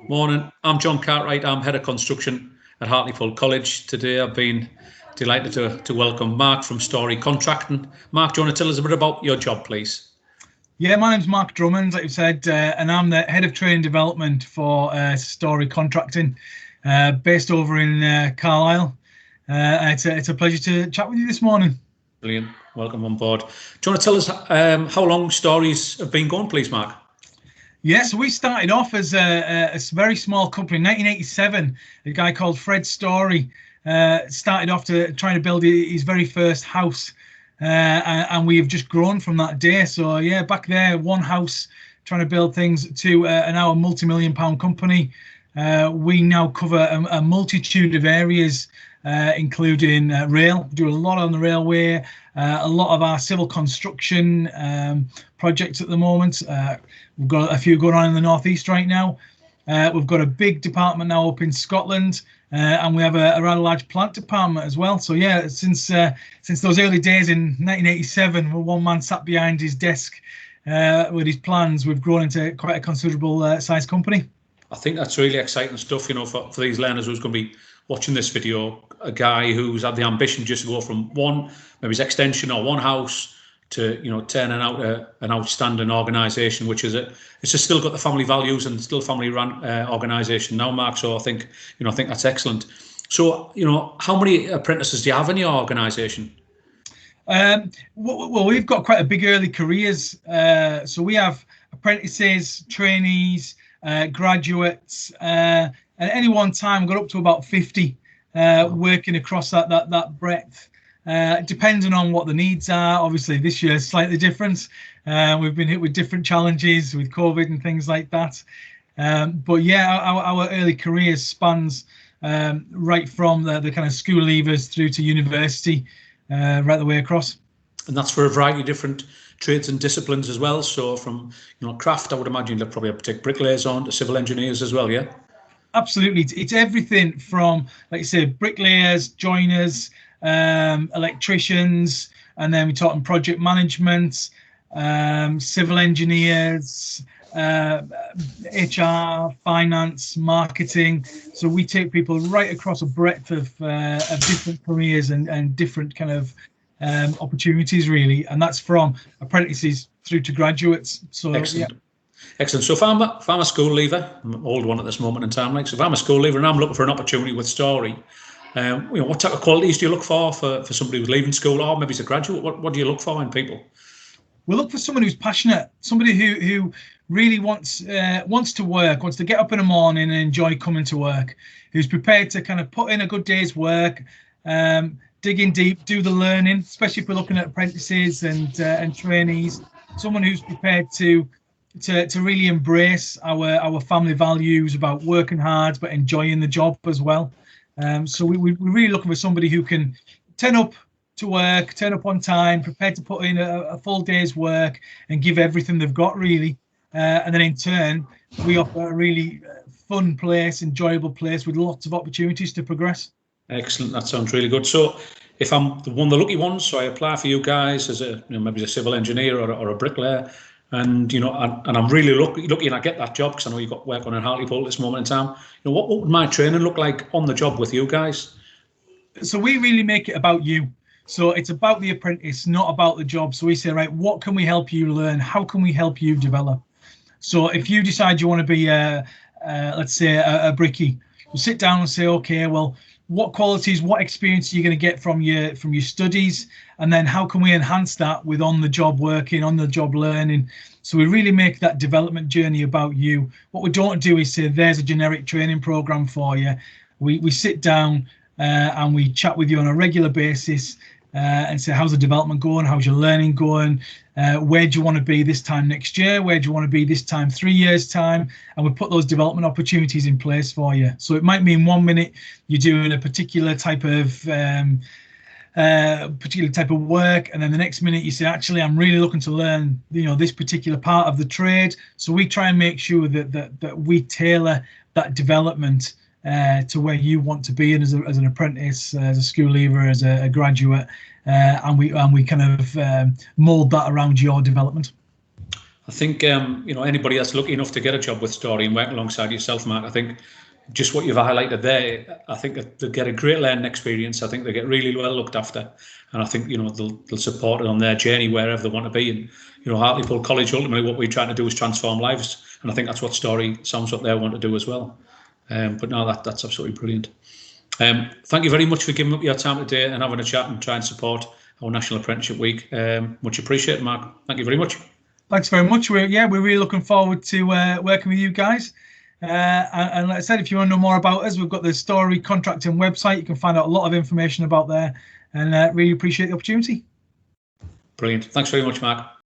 Morning, I'm John Cartwright. I'm Head of Construction at Hartlepool College. Today I've been delighted to welcome Mark from Story Contracting. Mark, do you want to tell us a bit about your job, please? Yeah, my name's Mark Drummond, like you said, and I'm the Head of Training Development for Story Contracting, based over in Carlisle. It's a pleasure to chat with you this morning. Brilliant. Welcome on board. Do you want to tell us how long Stories have been going, please, Mark? Yeah, so we started off as a very small company in 1987. A guy called Fred Story started off trying to build his very first house, and we have just grown from that day. So yeah, back there, one house trying to build things to now a multi-million-pound company. We now cover a multitude of areas, including rail. We do a lot on the railway, a lot of our civil construction projects at the moment. We've got a few going on in the northeast right now. We've got a big department now up in Scotland, and we have a rather large plant department as well. So yeah, since those early days in 1987, when one man sat behind his desk with his plans, we've grown into quite a considerable size company. I think that's really exciting stuff, you know, for these learners who's going to be watching this video. A guy who's had the ambition just to go from one, maybe his extension or one house, to, you know, turning out an outstanding organisation, which is it's just still got the family values and still family run organisation now, Mark. So I think that's excellent. So, you know, how many apprentices do you have in your organisation? Well, we've got quite a big early careers. So we have apprentices, trainees, graduates, and at any one time we've got up to about 50 working across that breadth. Depending on what the needs are. Obviously this year is slightly different. We've been hit with different challenges with COVID and things like that. But yeah, our early careers spans right from the kind of school leavers through to university, right the way across. And that's for a variety of different trades and disciplines as well. So from, you know, craft, I would imagine you'll probably have to take bricklayers on to civil engineers as well, yeah? Absolutely. It's everything from, like you say, bricklayers, joiners, electricians, and then we're talking project management, civil engineers, HR, finance, marketing. So we take people right across a breadth of different careers and different kind of opportunities, really, and that's from apprentices through to graduates. So excellent. Yeah. Excellent. So if I'm a school leaver, I'm an old one at this moment in time, like, so if I'm a school leaver and I'm looking for an opportunity with Story, you know, what type of qualities do you look for somebody who's leaving school, or maybe as a graduate? What do you look for in people? We look for someone who's passionate, somebody who really wants to work, wants to get up in the morning and enjoy coming to work, who's prepared to kind of put in a good day's work, dig in deep, do the learning, especially if we're looking at apprentices and trainees. Someone who's prepared to really embrace our family values about working hard but enjoying the job as well. So we're really looking for somebody who can turn up to work, turn up on time, prepared to put in a full day's work and give everything they've got, really. And then in turn, we offer a really fun place, enjoyable place with lots of opportunities to progress. Excellent. That sounds really good. So if I'm one of the lucky ones, so I apply for you guys as maybe as a civil engineer or a bricklayer, and you know, and I'm really lucky and I get that job because I know you've got work on in Hartlepool at this moment in time. You know, what would my training look like on the job with you guys? So we really make it about you. So it's about the apprentice, not about the job. So we say, right, what can we help you learn? How can we help you develop? So if you decide you want to be, let's say, a brickie, we'll sit down and say, okay, well, what qualities, what experience are you going to get from your studies, and then how can we enhance that with on-the-job working, on-the-job learning? So we really make that development journey about you. What we don't do is say there's a generic training program for you. We sit down and we chat with you on a regular basis and say, how's the development going? How's your learning going? Where do you want to be this time next year? Where do you want to be this time 3 years time? And we put those development opportunities in place for you. So it might mean 1 minute you're doing a particular type of work, and then the next minute you say, actually, I'm really looking to learn, you know, this particular part of the trade. So we try and make sure that we tailor that development to where you want to be in as an apprentice, as a school leaver, as a graduate, and we kind of mould that around your development. I think anybody that's lucky enough to get a job with Story and work alongside yourself, Mark, I think just what you've highlighted there, I think that they get a great learning experience. I think they get really well looked after, and I think they'll support it on their journey wherever they want to be. And Hartlepool College, ultimately what we're trying to do is transform lives, and I think that's what Story sounds what they want to do as well. But no, that's absolutely brilliant. Thank you very much for giving up your time today and having a chat and try and support our National Apprenticeship Week. Much appreciated, Mark. Thank you very much. Thanks very much. We're really looking forward to working with you guys. And like I said, if you want to know more about us, we've got the Story contracting website. You can find out a lot of information about there, and really appreciate the opportunity. Brilliant. Thanks very much, Mark.